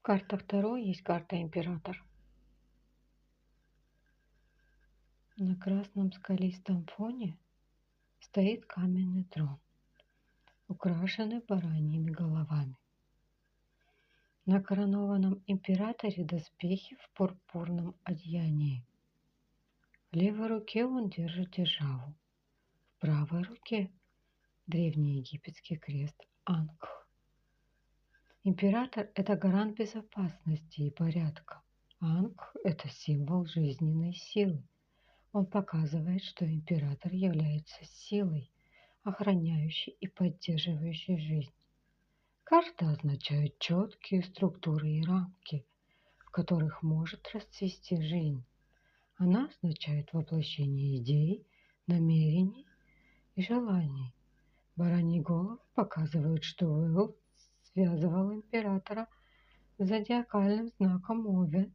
Карта Таро есть карта Император. На красном скалистом фоне стоит каменный трон, украшенный бараньими головами. На коронованном императоре доспехи в пурпурном одеянии. В левой руке он держит державу, в правой руке древнеегипетский крест Ангх. Император – это гарант безопасности и порядка. Ангх – это символ жизненной силы. Он показывает, что император является силой, охраняющей и поддерживающей жизнь. Карта означает четкие структуры и рамки, в которых может расцвести жизнь. Она означает воплощение идей, намерений и желаний. Бараньи головы показывают, что Вэлл связывал императора с зодиакальным знаком Овен